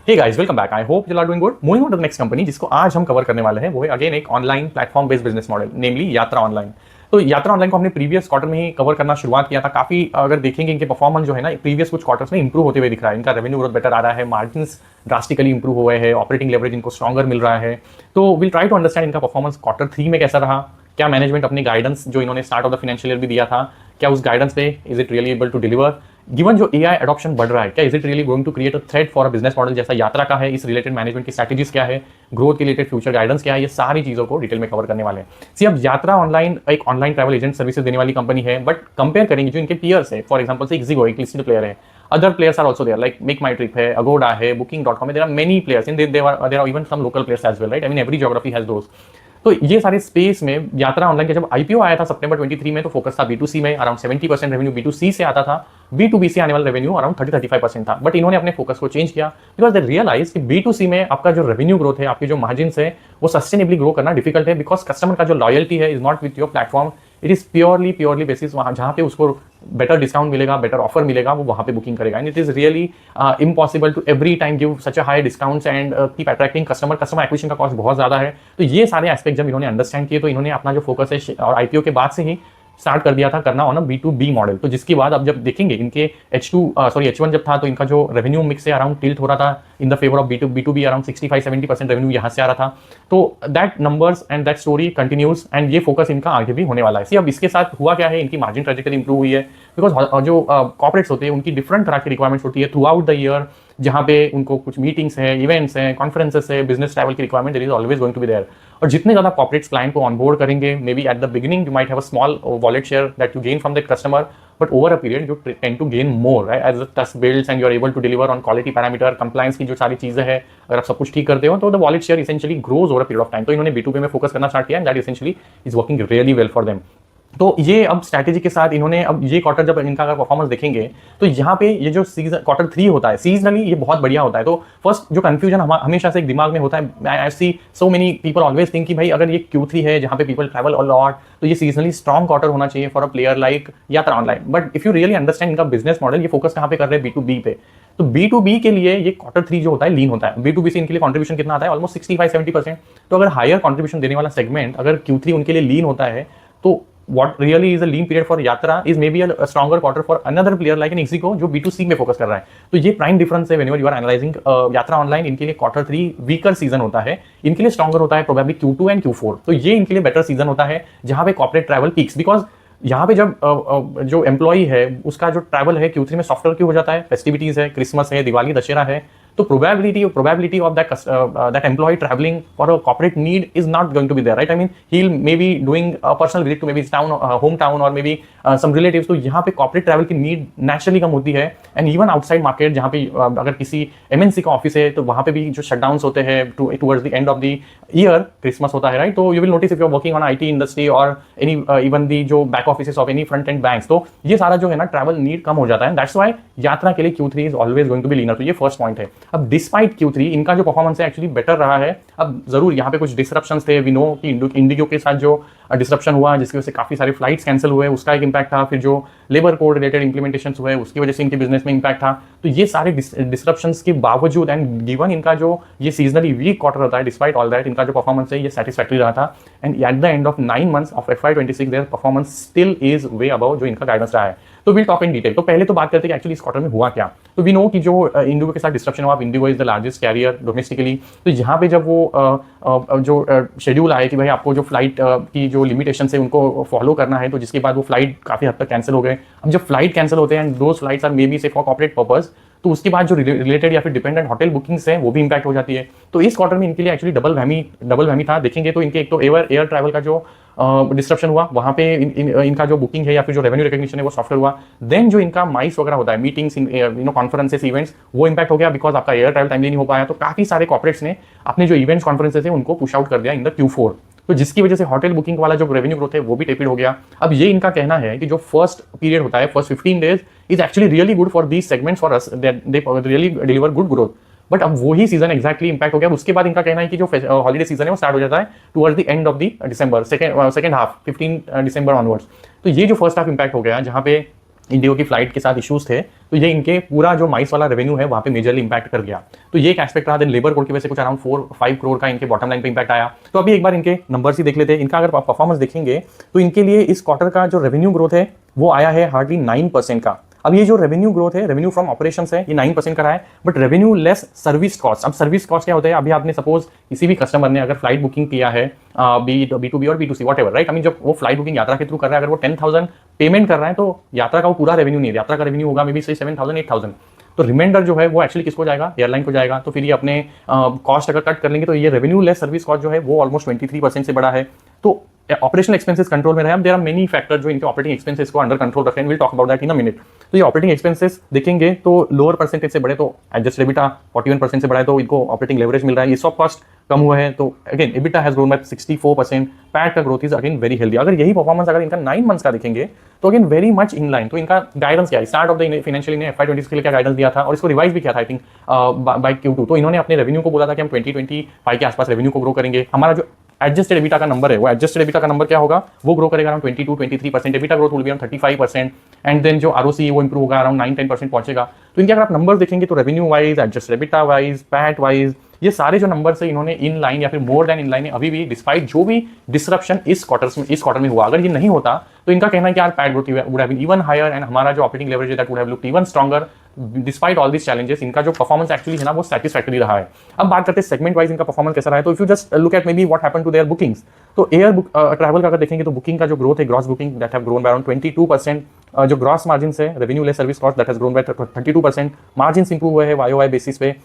Hey guys, welcome back. I hope you are doing good. Moving on to the next company जिसको आज हम cover करने वाले हैं वो है अगेन एक online platform based business model, namely Yatra online. तो यात्रा ऑनलाइन को हमने प्रीवियस क्वार्टर में ही कवर करना शुरुआत किया था। काफी अगर देखेंगे इनके परफॉर्मेंस जो है ना प्रीवियस कुछ क्वार्टर्स में इंप्रूव होते हुए दिख रहा है। इनका रेवेन्यू ग्रोथ बेटर आ रहा है, मार्जिन्स ड्रास्टिकली इंप्रूव हुए हैं, ऑपरेटिंग लेवरेज इनको स्ट्रॉगर मिल रहा है। तो विल ट्राई टू अंडरस्टैंड इनका परफॉर्मेंस क्वार्टर 3 में कैसा रहा, क्या मैनेजमेंट अपनी गाइडेंस जो इन्होंने start of the financial year भी दिया था, क्या उस गाइडेंस पे is it really able to deliver. Given जो एआई एडॉप्शन बढ़ रहा है, क्या is it really going to create a threat for a business model जैसा यात्रा का है। इस रिलेटेड मैनेजमेंट की स्ट्रैटेजीज क्या है, ग्रोथ के रिलेटेड फ्यूचर गाइडेंस क्या है, ये सारी चीजों को डिटेल में कवर करने वाले हैं। सी अब यात्रा ऑनलाइन एक ऑनलाइन ट्रैवल एजेंट सर्विसेज देने वाली कंपनी है, बट कंपेयर करेंगे जो इनके पीयर्स है, फॉर एग्जाम्पल से इक्सिगो एक लिस्टेड प्लेयर है, other players are also there like MakeMyTrip है, अगोडा है, booking.com है, there are many players in there are even some local players as well, right. I mean every geography has those. तो ये सारे space में यात्रा online के जब आईपीओ आया था सितंबर 23 में, तो फोकस था B2C में, अराउंड 70% रेवेन्यू B2C से आता था, B2B से आने वाला रेवेन्यू अराउंड 30-35% था। बट इन्होंने अपने फोकस को चेंज किया बिकॉज दे रियलाइज कि B2C में आपका जो रेवेन्यू ग्रोथ है, आपकी जो मार्जिन है, वो सस्टेनेबली ग्रो करना डिफिकल्ट है बिकॉज कस्टमर का जो लॉयल्टी है is not with your platform, it is purely basis वहाँ जहाँ पे उसको बेटर डिस्काउंट मिलेगा, बेटर ऑफर मिलेगा, वो वहाँ पे बुकिंग करेगा। And it is really impossible to every time give such a high discounts and keep attracting customer acquisition का कॉस्ट बहुत ज़्यादा है। तो ये सारे एस्पेक्ट जब इन्होंने अंडरस्टैंड किए तो इन्होंने अपना जो फोकस है और आईपीओ के बाद से ही स्टार्ट कर दिया था करना ऑन अ B2B मॉडल। तो जिसके बाद अब जब देखेंगे इनके H1 जब था तो इनका जो रेवेन्यू मिक्स से अराउंड टिल्ट हो रहा था in the favour of B2B, around 65-70% revenue यहाँ से आ रहा था। तो that numbers and that story continues and ये फोकस इनका आगे भी होने वाला है। अब इसके साथ हुआ क्या है, इनकी मार्जिन ट्रेजेक्टरी इंप्रूव हुई है बिकॉज जो कॉर्पोरेट्स होते हैं उनकी डिफरेंट तरह की रिक्वायरमेंट्स होती है थ्रू आउट द ईयर, जहाँ पे उनको कुछ मीटिंग्स है, इवेंट्स हैं, कॉन्फ्रेंसेस है, बिजनेस ट्रैवल की requirement there is always going to be there. और जितने ज़्यादा कॉर्पोरेट्स क्लाइंट को ऑनबोर्ड करेंगे, may be at the beginning you might have a small wallet share that you gain from that customer, but over a period you tend to gain more as the trust builds and you are able to deliver on quality parameter, compliance की जो सारी चीज़ें हैं, अगर आप सब कुछ ठीक करते हो तो the wallet share essentially grows over a period of time. तो इन्होंने B2B में फोकस करना स्टार्ट किया and that essentially is working really well for them. तो ये अब स्ट्रैटेजी के साथ इन्होंने अब ये क्वार्टर जब इनका अगर परफॉर्मेंस देखेंगे तो यहाँ पे ये जो सीजन क्वार्टर 3 होता है सीजनली ये बहुत बढ़िया होता है। तो फर्स्ट जो कंफ्यूजन हमेशा से एक दिमाग में होता है, I see so many people always think कि भाई अगर ये Q3 है जहाँ पे पीपल ट्रैवल अ लॉट तो ये सीजनली स्ट्रॉन्ग क्वार्टर होना चाहिए फॉर अ प्लेयर लाइक यात्रा online. But if you really understand इनका बिजनेस मॉडल, ये फोकस कहाँ पे कर रहे हैं, B2B पे। तो B2B के लिए ये क्वार्टर 3 जो होता है लीन होता है। B2B से इनके लिए कंट्रीब्यूशन कितना आता है, ऑलमोस्ट 65-70%। तो अगर हायर कंट्रीब्यूशन देने वाला सेगमेंट अगर Q3 उनके लिए लीन होता है तो what really is a lean period for Yatra is maybe a stronger quarter for another player like an ixigo जो B2C में फोकस कर रहा है। तो ये प्राइम डिफरेंस है whenever you are analyzing यात्रा ऑनलाइन। इनके लिए क्वार्टर 3 वीकर सीजन होता है, इनके लिए स्ट्रॉन्गर होता है प्रोबेबली Q2 एंड Q4। तो ये इनके लिए बेटर सीजन होता है जहां पे कॉर्पोरेट ट्रैवल पीक्स, बिकॉज यहाँ पे जब जो एम्प्लॉई है उसका जो ट्रैवल है Q3 में सॉफ्टवेयर क्यों हो जाता है, फेस्टिविटीज है, क्रिसमस है, दिवाली, दशहरा है। तो probability of that employee traveling for a corporate need is not going to be there, right? I mean he'll maybe doing a personal visit to maybe his town, hometown, or maybe some relatives। तो यहाँ पे corporate travel की need naturally कम होती है। And even outside market जहाँ पे अगर किसी MNC का ऑफिस है तो वहाँ पे भी जो शटडाउन्स होते हैं towards the end of the year, Christmas होता है, राइट। तो you will notice if you are working on IT industry और एनी इवन दी जो back office of any front end banks, तो ये सारा जो है ना ट्रैवल नीड कम हो जाता है। दैट्स व्हाई यात्रा के लिए Q3 is always going to be leaner. तो ये फर्स्ट पॉइंट है। अब डिस्पाइट Q3 इनका जो परफॉर्मेंस है एक्चुअली बेटर रहा है। अब जरूर यहाँ पे कुछ डिसरप्शंस थे, वी नो कि इंडिगो के साथ जो डिसरप्शन हुआ जिसकी वजह से काफी सारे फ्लाइट्स कैंसिल हुए, उसका एक इंपैक्ट था। फिर जो लेबर कोड रिलेटेड इंप्लीमेंटेशन हुए उसकी वजह से इनके बिजनेस में इंपैक्ट था। तो ये सारे डिसरप्शंस के बावजूद एंड गिवन इनका जो ये सीजनली वीक क्वार्टर होता है, डिस्पाइट ऑल दैट इनका जो परफॉर्मेंस है ये सेटिस्फैक्टरी रहा था। And at the end of 9 months of FY26 their performance still is way above जो इनका गाइडेंस रहा है। तो विल टॉक इन डिटेल। तो पहले तो बात करते हैं कि एक्चुअली इस क्वार्टर में हुआ क्या। तो वी नो कि जो इंडिगो के साथ डिस्ट्रप्शन हुआ, IndiGo is the largest carrier domestically. तो यहाँ पे जब वो जो शेड्यूल आए कि भाई आपको जो फ्लाइट की जो लिमिटेशन है उनको फॉलो करना है, तो जिसके बाद वो फ्लाइट काफी हद तक कैंसिल हो गए। अब जब फ्लाइट कैंसिल होते हैं and those flights are may be say for corporate purpose, तो उसके बाद जो रिलेटेड या फिर डिपेंडेंट होटल बुकिंग्स हैं वो भी इंपैक्ट हो जाती है। तो इस क्वार्टर में इनके लिए एक्चुअली डबल वहमी था। देखेंगे तो इनके एक तो एयर ट्रैवल का जो डिस्ट्रप्शन हुआ वहाँ पे इनका जो बुकिंग है या फिर जो रेवेन्यू रिकग्निशन है वो सॉफ्टवेयर हुआ। देन जो इनका माइस वगैरह होता है, मीटिंग्स, कॉन्फ्रेंसेस, इवेंट्स, वो इंपैक्ट हो गया बिकॉज आपका एयर ट्रैवल टाइमली नहीं हो पाया। तो काफी सारे कॉर्पोरेट्स ने अपने जो इवेंट्स कॉन्फ्रेंसेस है उनको पुश आउट कर दिया इन द Q4। तो जिसकी वजह से होटल बुकिंग वाला जो रेवेन्यू ग्रोथ है वो भी टेपिड हो गया। अब ये इनका कहना है कि जो फर्स्ट पीरियड होता है, first 15 days is actually really good for these segments for us, they really deliver good growth. But अब वही सीजन एक्जैक्टली इंपैक्ट हो गया। उसके बाद इनका कहना है कि जो हॉलीडे सीजन है वो स्टार्ट हो जाता है towards the end of the December, second half 15 December onwards. तो ये जो फर्स्ट हाफ इंपैक्ट हो गया जहाँ पे इंडिगो की फ्लाइट के साथ इश्यूज थे, तो ये इनके पूरा जो माइस वाला रेवेन्यू है वहाँ पे मेजरली इंपैक्ट कर गया। तो ये एक एस्पेक्ट रहा। देन लेबर कोड की वजह से कुछ अराउंड 4-5 करोड़ का इनके बॉटम लाइन पे इंपैक्ट आया। तो अभी एक बार इनके नंबर्स ही देख लेते हैं। इनका अगर परफॉर्मेंस देखेंगे तो इनके लिए इस क्वार्टर का जो रेवेन्यू ग्रोथ है वो आया है हार्डली 9% का। अब ये जो रेवेन्यू ग्रोथ है, रेवेन्यू फ्रॉम ऑपरेशंस है, ये 9% का रहा है, but revenue less service cost. अब सर्विस कॉस्ट क्या होता है? अभी आपने सपोज किसी भी कस्टमर ने अगर फ्लाइट बुकिंग किया है B2B और B2C whatever, right, I mean जब वो फ्लाइट बुकिंग यात्रा के थ्रू कर रहा है, अगर वो 10,000 पेमेंट कर रहा है तो यात्रा का वो पूरा रेवेन्यू नहीं है, यात्रा का रेवेन्यू होगा मे बी 7,000-8,000। तो रिमाइंडर जो है वो एक्चुअली किसको जाएगा? एयरलाइन को जाएगा। तो फिर ये अपने कॉस्ट अगर कट कर लेंगे तो ये रेवेन्यू लेस सर्विस कॉस्ट जो है वो ऑलमोस्ट 23% से बड़ा है। तो ऑपरेशनल एक्सपेंसेस कंट्रोल में रहे। अब देयर आर मेनी फैक्टर जो इनके ऑपरेटिंग एक्सपेंसेस को अंडर कंट्रोल रखें। Will talk about that in a minute. तो ये ऑपरेटिंग एक्सपेंसेस देखेंगे तो लोअर परसेंटेज से बड़े, तो एडजस्टेड एबिटा 41% से बड़ा है, तो इनको ऑपरेटिंग लेवरेज मिल रहा है। ये सब कॉस्ट कम हुआ है, तो again EBITDA has grown by 64%। PAT का growth is again very healthy. अगर यही परफॉर्मेंस अगर इनका 9 मंथ्स का देखेंगे तो again very much in line. तो इनका गाइडेंस क्या है? Start of the financial year FY20 के लिए क्या गाइडेंस दिया था और इसको रिवाइज भी किया था आई थिंक बाय Q2। तो इन्होंने अपने रेवेन्यू को बोला था कि हम 2025 के आसपास रेवेन्यू को ग्रो करेंगे। हमारा जो एडजस्टेड एबिटा का नंबर है, वो एडजस्टेड एबिटा का नंबर क्या होगा? वो ग्रो करेगा around 22-23%। EBITDA growth will be around 35%। And then जो ROC वो इंप्रूव होगा, अराउंड 9-10% पहुंचेगा। तो इनके अगर आप नंबर्स देखेंगे तो revenue wise, adjusted EBITDA wise, PAT wise, ये सारे जो नंबर्स है इन्होंने इन लाइन या फिर मोर देन इन लाइन अभी भी, डिस्पाइट जो भी डिसरप्शन इस क्वार्टर में हुआ, अगर ये नहीं होता तो इनका कहना है कि यार PAT growth would have been even higher and हमारा जो ऑपरेटिंग लेवरेज है that would have looked even stronger. Despite all this challenges इनका जो परफॉर्मेंस एक्चुअली है ना वो सैटिस्फैक्टरी रहा है। अब बात करते हैं सेगमेंट वाइज इनका परफॉर्मेंस कैसा रहा है। तो if you just look at may be what happened to their bookings, तो एयर ट्रैवल का अगर देखेंगे तो बुकिंग का जो ग्रोथ है, gross booking that have grown by around 22%। जो ग्रॉस मार्जिन है, revenue less service cost that has grown by 32%। Margin improve हुए हैं YOY बेसिस पे।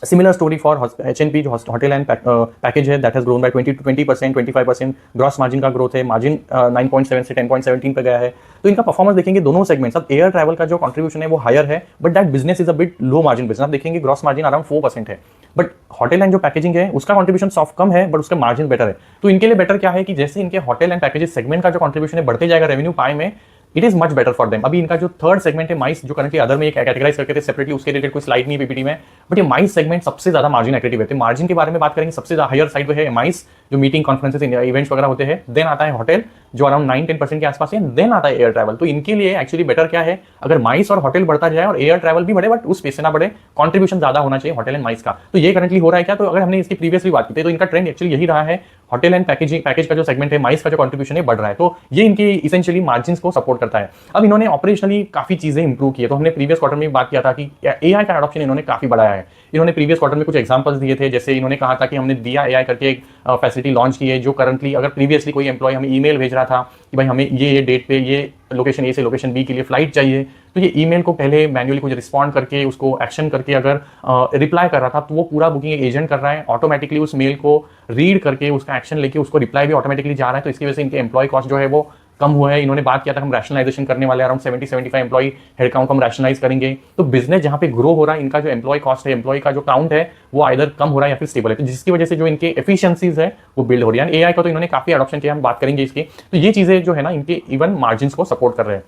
Similar story for HNP जो होटल एंड पैकेज है, that has grown by 20% 25%। Gross margin का growth है, margin 9.7 से 10.17 पे गया है। तो इनका परफॉर्मेंस देखेंगे दोनों सेगमेंट्स। अब एयर ट्रैवल का जो कंट्रीब्यूशन है वो हायर है, but that business is a bit low margin business. आप देखेंगे ग्रॉस मार्जिन अराउंड 4% है, बट होटल एंड जो पैकेजिंग है उसका कंट्रीब्यूशन सॉफ्ट कम है, बट उसका मार्जिन बेटर है। तो इनके लिए बेटर क्या है कि जैसे इनके होटल एंड पैकेजेस सेगमेंट का जो कंट्रीब्यूशन है बढ़ते जाएगा रेवेन्यू पाई में, it is much better for them. अभी इनका जो थर्ड सेगमेंट है माइस, जो करंटली अदर में कैटेगराइज करके थे सेपरेटली, उसके रिलेटेड कोई स्लाइड नहीं है पीपीटी में, बट ये माइस सेगमेंट सबसे ज्यादा मार्जिन एक्टिव है। मार्जिन के बारे में बात करेंगे, सबसे हायर साइड पे है माइस, जो मीटिंग कॉन्फ्रेंसेस इवेंट्स वगैरह होते हैं। देन आता है होटल जो अराउंड 9-10% के आसपास है। देन आता है एयर ट्रैवल। तो इनके लिए एक्चुअली बेटर क्या है? अगर माइस और होटल बढ़ता जाए और एयर ट्रैवल भी बढ़े, बट उस पेस से ना बढ़े, कॉन्ट्रीब्यूशन ज्यादा होना चाहिए होटल एंड माइस का। तो ये करंटली हो रहा है क्या? तो अगर हमने इसकी प्रीवियसली बात की थी तो इनका ट्रेंड एक्चुअली यही रहा है। होटल एंड पैकेज का जो सेगमेंट है, माइस का जो कंट्रीब्यूशन है बढ़ रहा है, तो ये इनकी इसेंशियली मार्जिन को सपोर्ट करता है। अब इन्होंने ऑपरेशनली काफी चीजें इंप्रूव की है। तो हमने प्रीवियस क्वार्टर में बात किया था कि AI का एडॉप्शन इन्होंने काफी बढ़ाया है। इन्होंने प्रीवियस क्वार्टर में कुछ एग्जांपल्स दिए थे, जैसे इन्होंने कहा था कि हमने दिया AI करके एक फैसिलिटी लॉन्च की है, जो करंटली अगर प्रीवियसली कोई एम्प्लॉय हमें ईमेल भेज रहा था कि भाई हमें ये डेट पे ये लोकेशन A से लोकेशन B के लिए फ्लाइट चाहिए, तो ये ईमेल को पहले मैन्युअली कुछ रिस्पॉन्ड करके उसको एक्शन करके अगर रिप्लाई कर रहा था, तो वो पूरा बुकिंग एक एजेंट कर रहा है, ऑटोमेटिकली उस मेल को रीड करके उसका एक्शन लेके उसको रिप्लाई भी ऑटोमेटिकली जा रहा है। तो इसकी वजह से इनके एम्प्लॉय कॉस्ट जो है वो कम हुआ है। इन्होंने बात किया था हम रैशनलाइजेशन करने वाले, अराउंड 70-75 एम्प्लॉय हेडकाउंट हम रैशनलाइज करेंगे। तो बिजनेस जहां पे ग्रो हो रहा है, इनका जो एम्प्लॉय कॉस्ट है, एम्प्लॉय का जो काउंट है, वो आइदर कम हो रहा है या फिर स्टेबल है, तो जिसकी वजह से जो इनके एफिशिएंसीज है वो बिल्ड हो रही है। AI का तो इन्होंने काफी एडॉप्शन किया, हम बात करेंगे इसकी। तो ये चीजें जो है ना इनके इवन मार्जिन को सपोर्ट कर रहे हैं।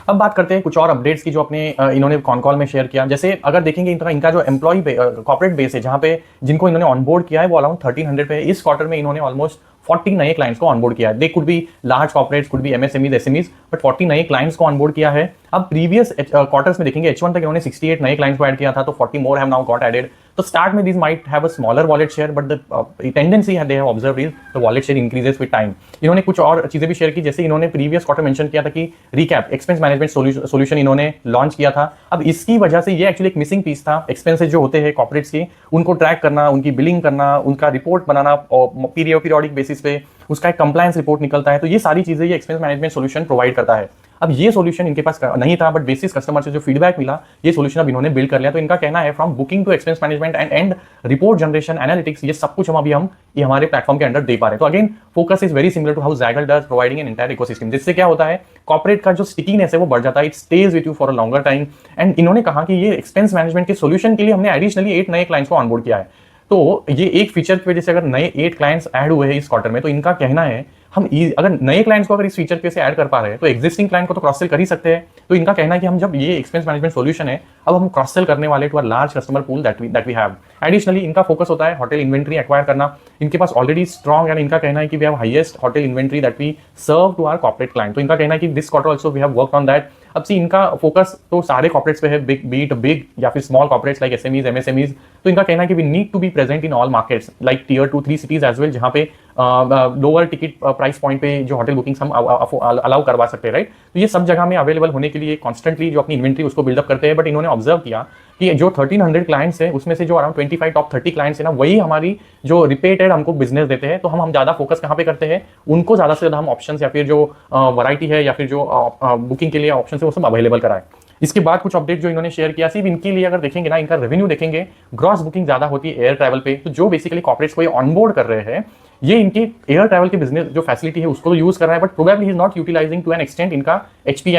अब बात करते हैं कुछ और अपडेट्स की जो अपने इन्होंने कॉन कॉल में शेयर किया। जैसे अगर देखेंगे इनका जो एम्प्लॉय कॉर्पोरेट बेस है, जहां पे जिनको इन्होंने ऑनबोर्ड किया है वो अराउंड 1300 पे है। इस क्वार्टर में इन्होंने ऑलमोस्ट 40 नए क्लाइंट्स को ऑनबोर्ड किया है। They could be large corporates, could be MSMEs, SMEs, but 40 नए क्लाइंट्स को ऑनबोर्ड किया है। अब प्रीवियस क्वार्टर्स में देखेंगे H1 तक इन्होंने 68 नए क्लाइंट्स को ऐड किया था, तो 40 more have now got added. तो स्टार्ट में this might have a smaller wallet share, but the tendency they have observed is the wallet share increases with time. इन्होंने कुछ और चीजें भी शेयर की, जैसे इन्होंने प्रीवियस क्वार्टर मेंशन किया था कि रिकैप एक्सपेंस मैनेजमेंट सोल्यूशन इन्होंने लॉन्च किया था। अब इसकी वजह से ये एक्चुअली एक मिसिंग पीस था। एक्सपेंसेस जो होते हैं कॉर्पोरेट्स के, उनको ट्रैक करना, उनकी बिलिंग करना, उनका रिपोर्ट बनाना पीरियोडिक बेसिस पे, उसका एक कंप्लायंस रिपोर्ट निकलता है। तो ये सारी चीजें ये एक्सपेंस मैनेजमेंट सोल्यूशन प्रोवाइड करता है। अब ये सोल्यूशन इनके पास नहीं था, बट बेसिस कस्टमर से जो फीडबैक मिला, ये सोल्यूशन अब इन्होंने बिल्ड कर लिया। तो इनका कहना है from booking to expense management and report generation, analytics, ये सब कुछ हम अभी ये हमारे प्लेटफॉर्म के अंडर दे पा रहे हैं। तो again focus is very similar to how Zaggle does, providing an entire ecosystem, जिससे क्या होता है कॉर्पोरेट का जो स्टिकीनेस है वो बढ़ जाता है, it stage with you for a longer time. And इन्होंने कहा कि ये एक्सपेंस मैनेजमेंट के सोल्यूशन के लिए हमने एडिशनली 8 नए क्लाइंट्स को ऑनबोर्ड किया है। तो ये एक फीचर की वजह से अगर नए 8 क्लाइंट्स ऐड हुए हैं इस क्वार्टर में, तो इनका कहना है हम अगर नए क्लाइंट्स को अगर इस फीचर पे से ऐड कर पा रहे हैं तो एग्जिस्टिंग क्लाइंट को तो क्रॉस सेल कर ही सकते हैं। तो इनका कहना है कि हम जब ये एक्सपेंस मैनेजमेंट सॉल्यूशन है, अब हम क्रॉस सेल करने वाले to a large customer pool that we have. Additionally इनका फोकस होता है होटल इन्वेंट्री एक्वायर करना। इनके पास ऑलरेडी स्ट्रॉन्ग, एंड इनका कहना है कि we have highest hotel inventory that we serve to our corporate client. तो इनका कहना है कि this quarter also we have worked on that. अब सी इनका फोकस तो सारे कॉर्पोरेट्स पे है, बिग या फिर small corporates like SMEs MSMEs. तो इनका कहना है कि we need to be present in all markets like tier 2-3 cities as well, जहां पे लोअर टिकट प्राइस पॉइंट पे जो होटल बुकिंग्स हम अलाउ करवा सकते हैं, राइट। तो ये सब जगह में अवेलेबल होने के लिए कॉन्स्टेंटली जो अपनी इन्वेंट्री उसको बिल्डअप करते हैं। बट इन्होंने ऑब्जर्व किया कि जो 1300 क्लाइंट्स है उसमें से जो अराउंड 25 टॉप 30 क्लाइंट्स है ना, वही हमारी जो रिपीटेड हमको बिजनेस देते हैं। तो हम ज़्यादा फोकस कहाँ पे करते हैं, उनको ज़्यादा से ज़्यादा हम ऑप्शन या फिर जो वैरायटी है या फिर जो बुकिंग के लिए ऑप्शन है वो सब अवेलेबल कराएं। इसके बाद कुछ अपडेट जो इन्होंने शेयर किया, सिर्फ इनके लिए अगर देखेंगे ना, इनका रेवेन्यू देखेंगे, ग्रॉस बुकिंग ज्यादा होती है एयर ट्रैवल पे। तो जो बेसिकली कॉर्पोरेट्स को ये ऑनबोर्ड कर रहे हैं, ये इनके एयर ट्रैवल के बिजनेस जो फैसिलिटी है उसको तो यूज कर रहा है, but probably is not utilizing to an extent इनका एचपी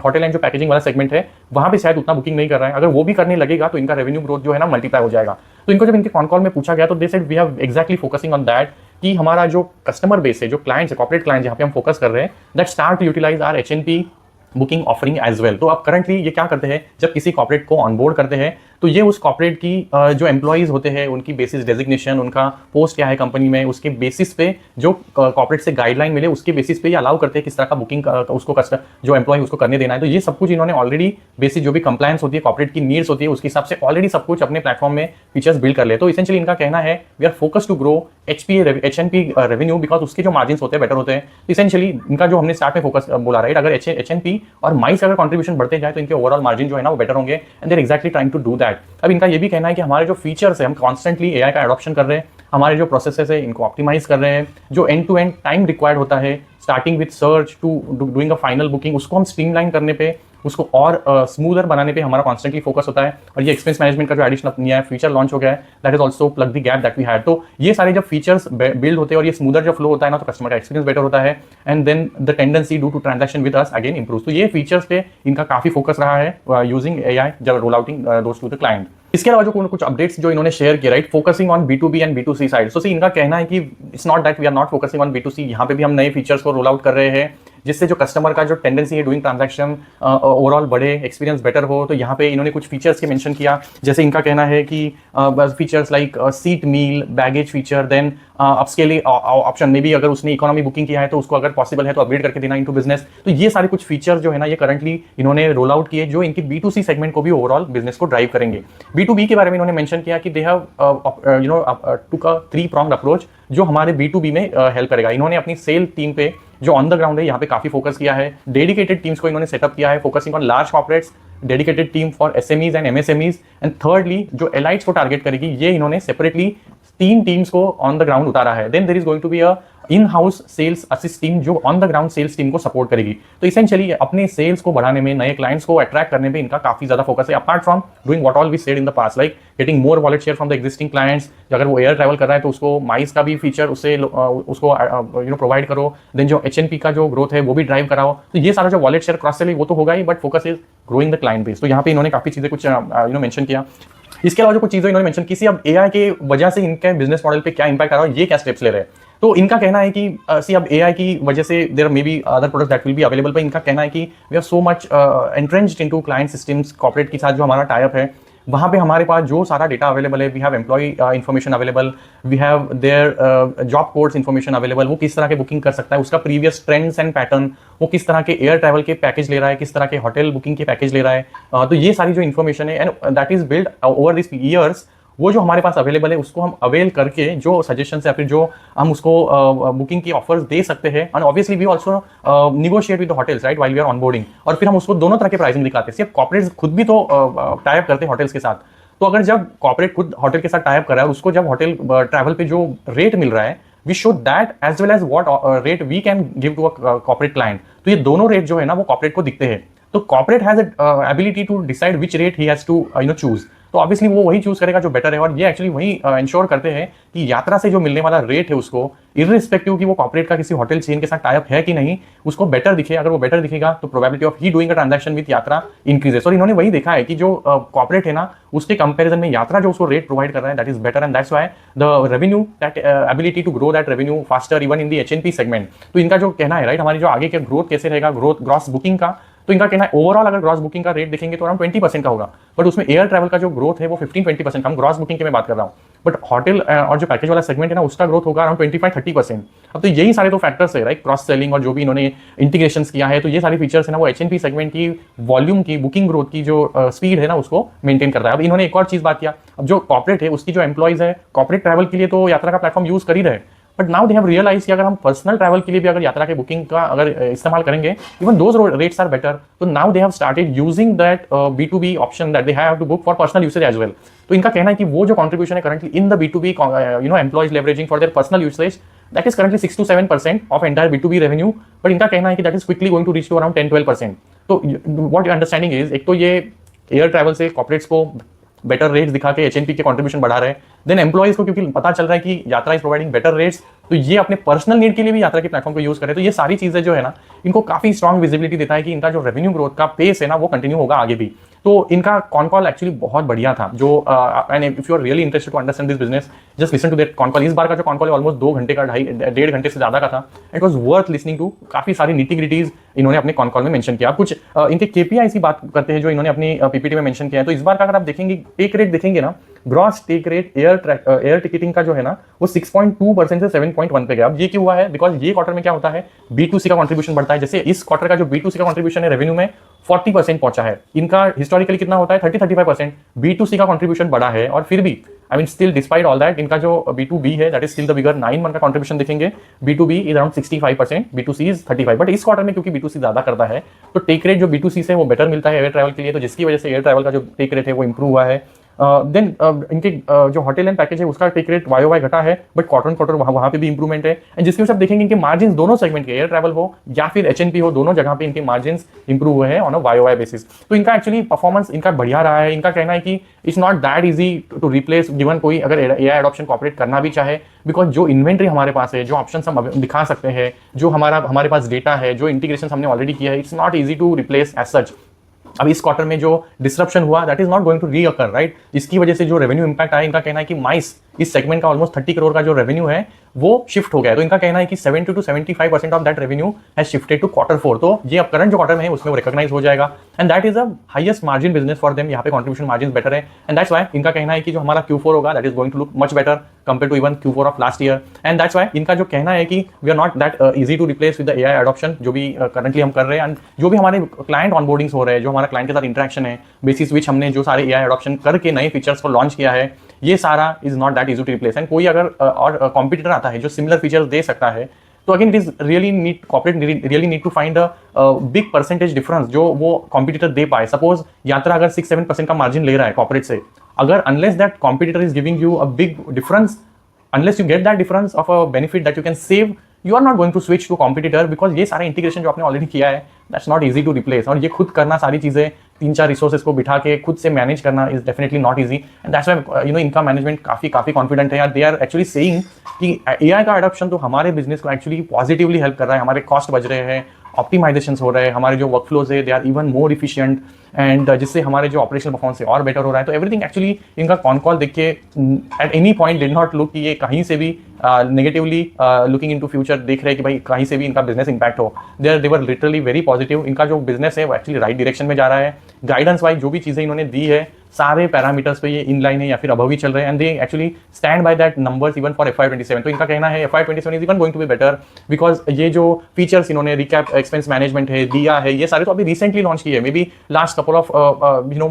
होटल एंड जो पैकेजिंग वाला सेगमेंट है वहां पे शायद उतना बुकिंग नहीं कर रहा है। अगर वो भी करने लगेगा तो इनका रेवेन्यू ग्रोथ जो है ना मल्टीप्लाई हो जाएगा। तो इनको जब इनके कॉन कॉल में पूछा गया तो they said we have exactly focusing on that, कि हमारा जो कस्टमर बेस है, जो क्लाइंट्स है, कॉर्पोरेट क्लाइंट्स जहाँ पे हम फोकस कर रहे हैं, that start to utilise our HNP booking offering as well. तो अब करंटली ये क्या करते हैं, जब किसी कॉर्पोरेट को ऑनबोर्ड करते हैं तो ये उस कॉर्पोरेट की जो एम्प्लॉइज होते हैं उनकी बेसिस डेजिग्नेशन, उनका पोस्ट क्या है कंपनी में, उसके बेसिस पे जो कॉर्पोरेट से गाइडलाइन मिले उसके बेसिस पे ये अलाउ करते हैं किस तरह का बुकिंग उसको जो एम्प्लॉय उसको करने देना है। तो ये सब कुछ इन्होंने ऑलरेडी बेसिस जो भी कंप्लायंस होती है, कॉर्पोरेट की नीड्स होती है, उसके हिसाब से ऑलरेडी सब कुछ अपने प्लेटफॉर्म में फीचर्स बिल्ड कर ले। तो इसेंशियली इनका कहना है we are focus to grow HNP revenue because उसके जो मार्जिन होते हैं बेटर होते हैं। इसेंशियली इनका जो हमने स्टार्ट में फोकस बोला, राइट, अगर एचएनपी और माइस अगर कंट्रीब्यूशन बढ़ते जाए तो इनके ओवरऑल मार्जिन जो है ना वो बेटर होंगे, and they're exactly trying to do that. अब इनका ये भी कहना है कि हमारे जो फीचर्स है, हम कॉन्स्टेंटली एआई का एडॉप्शन कर रहे हैं, हमारे जो प्रोसेसेस है इनको ऑप्टिमाइज कर रहे हैं, जो end to end time required होता है starting with search to doing a final booking, उसको हम स्ट्रीमलाइन करने पे, उसको और स्मूदर बनाने पे हमारा कॉन्स्टेंटली फोकस होता है। और ये एक्सपेंस मैनेजमेंट का जो एडिशनल नया फीचर लॉन्च हो गया है, that is also plug the gap that we had. तो ये सारे जब फीचर्स बिल्ड होते हैं और ये स्मूदर जो फ्लो होता है ना, तो कस्टमर का एक्सपीरियंस बेटर होता है, and then the tendency do to transaction with us again improve. तो ये फीचर्स पे इनका काफी फोकस रहा है यूजिंग एआई जब roll outing those to the client. इसके अलावा जो कुछ अपडेट्स जो इन्होंने शेयर किए, right, focusing on B2B and B2C side. So इनका कहना है कि it's not that we are not focusing on B2C, यहाँ पे भी हम नए फीचर्स को रोल आउट कर रहे हैं जिससे जो कस्टमर का जो टेंडेंसी है डूइंग ट्रांजैक्शन ओवरऑल बढ़े, एक्सपीरियंस बेटर हो। तो यहाँ पे इन्होंने कुछ फीचर्स के मेंशन किया, जैसे इनका कहना है कि features like seat meal, baggage feature, then upscaling option में भी अगर उसने इकोनॉमी बुकिंग किया है तो उसको अगर पॉसिबल है तो अपग्रेड करके देना इनटू बिजनेस। तो ये सारे कुछ फीचर्स जो है ना ये करंटली इन्होंने रोल आउट किए जो इनकी B2C सेगमेंट को भी ओवरऑल बिजनेस को ड्राइव करेंगे। B2B के बारे में इन्होंने मेंशन किया कि they have took a 3-pronged approach जो हमारे B2B में हेल्प करेगा। इन्होंने अपनी सेल टीम पे जो ऑन द ग्राउंड है यहाँ पे काफी फोकस किया है, डेडिकेटेड टीम्स को इन्होंने सेटअप किया है focusing on large corporates, dedicated team for SMEs and MSMEs, and thirdly जो एलाइट्स को टारगेट करेगी ये इन्होंने सेपरेटली 3 टीम्स को ऑन द ग्राउंड उतारा है। Then there is going to be a in house sales assist team जो on the ground sales team को सपोर्ट करेगी। तो इसेंशियली अपने सेल्स को बढ़ाने में, नए क्लाइंट्स को अट्रैक्ट करने में इनका काफी ज्यादा फोकस है, apart from doing what all we said in the past, like getting more wallet share from the existing clients. अगर वो एयर ट्रैवल कर रहा है तो उसको माइस का भी फीचर उससे उसको प्रोवाइड करो, देन जो एचएनपी का जो ग्रोथ है वो भी ड्राइव कराओ। तो ये सारा जो वॉलेट शेयर क्रॉस सेलिंग वो तो होगा ही, but focus is growing the client base. तो यहाँ पे इन्होंने काफी चीजें कुछ मेंशन किया। इसके अलावा जो कुछ चीजें इन्होंने मेंशन की, अब एआई के वजह से इनके बिजनेस मॉडल पे क्या इंपैक्ट आ रहा है, ये क्या स्टेप्स ले रहे हैं। तो इनका कहना है कि अब एआई की वजह से there may be other products that will be available, पर इनका कहना है कि we are so much entrenched into client systems, corporate के साथ जो हमारा टाई अप है वहाँ पे हमारे पास जो सारा डेटा अवेलेबल है, we have employ information available, we have their job codes information available, वो किस तरह के बुकिंग कर सकता है, उसका प्रीवियस ट्रेंड्स एंड पैटर्न, वो किस तरह के एयर ट्रैवल के पैकेज ले रहा है, किस तरह के होटल बुकिंग के पैकेज ले रहा है। तो ये सारी जो इन्फॉर्मेशन है and that is build over this years, वो जो हमारे पास अवेलेबल है उसको हम अवेल करके जो सजेशन या फिर जो हम उसको बुकिंग की ऑफर्स दे सकते हैं, and obviously we also negotiate with the hotels, right, while we are onboarding, और फिर हम उसको दोनों तरह के प्राइसिंग दिखाते हैं। सिर्फ कॉर्पोरेट्स खुद भी तो टाई अप करते हैं होटल्स के साथ, तो अगर जब कॉर्पोरेट खुद होटल के साथ टाई अप कर रहा है, उसको जब होटल ट्रैवल पे जो रेट मिल रहा है, we show that as well as what rate we can give to a corporate client. तो ये दोनों रेट जो है ना वो कॉर्पोरेट को दिखते हैं, तो corporate has ability to decide which rate he has to choose. तो ऑब्वियसली वो वही चूज करेगा जो बेटर है, और ये एक्चुअली वही इंश्योर करते हैं कि यात्रा से जो मिलने वाला रेट है उसको इररिस्पेक्टिव कि वो कॉर्पोरेट का किसी होटल चेन के साथ टाई अप है कि नहीं, उसको बेटर दिखे। अगर वो बेटर दिखेगा तो probability of he doing a transaction with यात्रा इंक्रीजेस। और इन्होंने वही देखा है कि जो कॉर्पोरेट है ना उसके कंपैरिजन में यात्रा जो उसको रेट प्रोवाइड कर रहा है that is better, and that's why the revenue that ability to grow that revenue faster even in the HNP segment. तो इनका जो कहना है, राइट, हमारी जो आगे का ग्रोथ कैसे रहेगा, ग्रोथ ग्रॉस बुकिंग का, तो इनका कहना है ओवरऑल अगर ग्रॉस बुकिंग का रेट देखेंगे तो अराउंड 20% का होगा, बट उसमें एयर ट्रैवल का जो ग्रोथ है वो 15-20% का, हम ग्रॉस बुकिंग की मैं बात कर रहा हूँ। बट होटल और जो पैकेज वाला सेगमेंट है ना, उसका ग्रोथ होगा अराउंड 25-30%। अब तो यही सारे तो फैक्टर्स है, राइट, क्रॉस सेलिंग और जो भी इन्होंने इंटीग्रेशन किया है, तो ये सारी फीचर्स है ना, वो एचएनपी सेगमेंट की वॉल्यूम की, बुकिंग ग्रोथ की जो स्पीड है ना, उसको मेंटेन करता है। अब इन्होंने एक और चीज बात किया, अब जो कॉर्पोरेट है उसकी जो एम्प्लॉइज है, कॉर्पोरेट ट्रैवल के लिए तो यात्रा का प्लेटफॉर्म यूज कर ही रहे, but now they have realize कि अगर हम पर्सनल ट्रैवल के लिए भी अगर यात्रा के बुकिंग का अगर इस्तेमाल करेंगे, even those rates are better. तो now they have started using that B2B option that they have to book for personal usage as well. तो इनका कहना है कि वो जो कंट्रीब्यूशन है currently in the B2B employees leveraging for their personal usage, that is currently 6 to 7% of entire B2B revenue, but इनका कहना है कि that is quickly going to reach to around 10-12%। तो व्हाट योर अंडरस्टैंडिंग इज, एक तो ये air travel से corporates को बेटर रेट्स दिखा के एचएनपी के कंट्रीब्यूशन बढ़ा रहे हैं, देन एम्प्लॉइज को क्योंकि पता चल रहा है कि यात्रा इज प्रोवाइडिंग बेटर रेट्स, तो ये अपने पर्सनल नीड के लिए भी यात्रा के प्लेटफॉर्म को यूज करें। तो ये सारी चीजें जो है ना, इनको काफी स्ट्रॉन्ग विजिबिलिटी देता है कि इनका जो रेवेन्यू ग्रोथ का पेस है ना, वो कंटिन्यू होगा आगे भी। तो इनका कॉन कॉल एक्चुअली बहुत बढ़िया था, जो and if you are really interested to understand this business, just listen to that con call. इस बार का जो कॉन कॉल है ऑलमोस्ट 2 घंटे का, 1.5 घंटे से ज्यादा का था। It was worth listening to. काफी सारी नीटी-ग्रिटीज इन्होंने अपने कॉन कॉल में मेंशन किया। कुछ इनके केपीआई की बात करते हैं जो इन्होंने अपनी पीपीटी में मेंशन किया है। तो इस बार का अगर आप देखेंगे, टेक रेट देखेंगे ना, gross take rate air ticketing का जो है ना, वो 6.2% से 7.1 पे गया। अब ये क्यों हुआ है? बिकॉज ये क्वार्टर में क्या होता है, B2C का कंट्रीब्यूशन बढ़ता है। जैसे इस क्वार्टर का जो B2C का कंट्रीब्यूशन है रेवेन्यू में 40% पहुंचा है। इनका हिस्टोरिकली कितना होता है, 30-35%। B2C का कंट्रीब्यूशन बढ़ा है, और फिर भी I mean still despite all that, इनका जो B2B है that is still the bigger. 9 month का कंट्रीब्यूशन देखेंगे, B2B is around 65%, B2C is 35%। But इस क्वार्टर में क्योंकि B2C ज्यादा करता है, तो टेक रेट जो B2C से वो बेटर मिलता है एयर ट्रैवल के लिए, तो जिसकी वजह से एयर ट्रैवल का जो टेक रेट है वो इंप्रूव हुआ है। देन इनके जो होटल एंड पैकेज है उसका टेक रेट वाई घटा है, बट क्वार्टर वहां पे भी इंप्रूवमेंट है। एंड जिसके आप देखेंगे इनके मार्जिन दोनों सेगमेंट के, एयर ट्रैवल हो या फिर एचएनपी हो, दोनों जगह पे इनके मार्जिन इंप्रूव हुए हैं ऑन अ वाई बेसिस। तो इनका एक्चुअली परफॉर्मेंस इनका बढ़िया रहा है। इनका कहना है कि it's not that easy to replace, given कोई अगर एआई एडॉप्शन कॉपरेट करना भी चाहे, बिकॉज जो इन्वेंट्री हमारे पास है, जो ऑप्शन हम दिखा सकते हैं, जो हमारे पास डेटा है, जो इंटीग्रेशन हमने ऑलरेडी किया है, it's not easy to replace as such. अब इस क्वार्टर में जो डिसरप्शन हुआ that is not going to recur, right. इसकी वजह से जो रेवेन्यू इंपैक्ट आया, इनका कहना है कि माइस इस सेगमेंट का ऑलमोस्ट 30 करोड़ का जो रेवेन्यू है वो शिफ्ट हो गया है। तो इनका कहना है कि 70 to 75% of that revenue has shifted to Q4। तो ये अब करंट जो क्वार्टर में है उसमें वो रिकॉग्नाइज हो जाएगा, and that is a highest margin business for them. यहाँ पे कंट्रीब्यूशन मार्जिन बेटर है, एंड दैट्स व्हाई इनका कहना है कि जो हमारा Q4 होगा that is going to look much better compare to even Q4 of last year. And that's why इनका जो कहना है कि we are not that easy to replace with the AI adoption, जो भी करंटली हम कर रहे हैं, एंड जो भी हमारे क्लाइंट ऑनबोर्डिंग्स हो रहे हैं, जो हमारा क्लाइंट के साथ इंटरेक्शन है, बेसिस विच हमने जो सारे एआई एडॉप्शन करके नए फीचर्स को लॉन्च किया है, ये सारा is not that easy to replace. And कोई अगर और कॉम्पिटिटर आता है जो सिमिलर फीचर्स दे सकता है, तो again it is really need, corporate really need to find a big percentage difference जो वो कॉम्पिटिटर दे पाए। सपोज यात्रा अगर 6-7% का मार्जिन ले रहा है कॉर्पोरेट से, अगर unless that competitor is giving you a big difference, unless you get that difference of a benefit that you can save, you are not going to switch to competitor, because ये सारे integration जो आपने already किया है that's not easy to replace। और ये खुद करना सारी चीजें 3-4 रिसोर्सेज को बिठा के खुद से मैनेज करना is definitely not easy, and that's why इनका मैनेजमेंट काफी कॉन्फिडेंट है यार। दे आर एक्चुअली सेइंग कि एआई का एडॉप्शन तो हमारे बिजनेस को एक्चुअली पॉजिटिवली हेल्प कर रहा है, हमारे कॉस्ट बच रहे हैं, ऑप्टिमाइजेशन हो रहे हैं, हमारे जो वर्कफ्लोज है they are even more efficient, and जिससे हमारे जो ऑपरेशनल परफॉर्मेंस है और बेटर हो रहा है। तो एवरीथिंग एक्चुअली इनका कॉन कॉल देख के at any point did not look कि ये कहीं से भी नेगेटिवली लुकिंग इनटू फ्यूचर देख रहे हैं कि भाई कहीं से भी इनका बिजनेस इंपैक्ट हो। दे वर लिटरली वेरी पॉजिटिव। इनका जो बिजनेस है वो एक्चुअली राइट डायरेक्शन में जा रहा है। गाइडेंस वाइज जो भी चीजें इन्होंने दी है सारे पैरामीटर्स पे ये इन लाइन है या फिर अबव ही चल रहे हैं, and they actually stand by that numbers even for FY27। तो इनका कहना है FY27 is even going to be better, because ये जो फीचर्स इन्होंने रिकैप एक्सपेंस मैनेजमेंट है दिया है, ये सारे तो अभी रिसेंटली लॉन्च किए, may be last couple of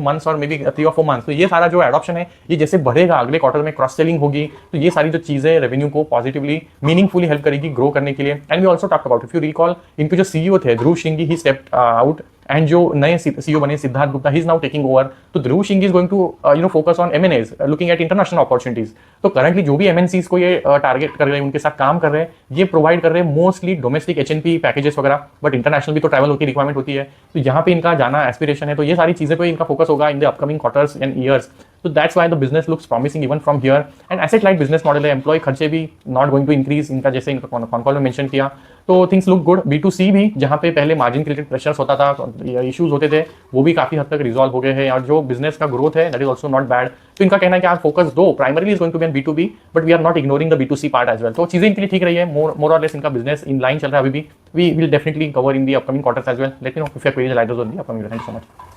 months और मे बी 3 or 4 मंथ्स। तो ये सारा जो एडॉप्शन है ये जैसे बढ़ेगा, अगले क्वार्टर में क्रॉस सेलिंग होगी, तो ये सारी जो चीजें रेवेन्यू को पॉजिटिवली मीनिंगफुली हेल्प करेगी ग्रो करने के लिए। And we also talked about, if you recall, इनके जो सीईओ थे Dhruv Shingi, he stepped out, and जो नए सीईओ बने Siddharth Gupta, he is now taking over. तो Dhruv Singh is going to focus on M&As, looking at international opportunities. तो करंटली जो भी MNCs को ये टारगेट कर रहे हैं, उनके साथ काम कर रहे हैं, ये प्रोवाइड कर रहे हैं मोस्टली डोमेस्टिक HNP पैकेजेस वगैरह, बट इंटरनेशनल भी तो ट्रैवल की रिक्वायरमेंट होती है, तो यहाँ पे इनका जाना एस्पिरेशन है। तो ये सारी चीजें पे इनका फोकस होगा इन the upcoming quarters and years. So that's why the business looks promising even from here, and asset light business model है, एम्प्लॉय खर्चे भी not going to increase इनका, जैसे इनका कॉन कॉल में मेंशन किया। तो थिंग्स लुक गुड। B2C भी जहाँ पे पहले मार्जिन रिलेटेड प्रेशर्स होता था, इश्यूज होते थे, वो भी काफी हद तक रिजॉल्व हो गए हैं, और जो बिजनेस का ग्रोथ है that is also not bad. तो इनका कहना है कि आज focus though primarily is going to be on B2B, but we are not ignoring the B2C part as well. तो चीजें इनके लिए ठीक रही है, मोर और लेस इनका बिजनेस इन लाइन चल रहा है अभी भी। We will definitely cover in the upcoming quarters as well. Let me know if you have queries like those on the upcoming. Thank you so much.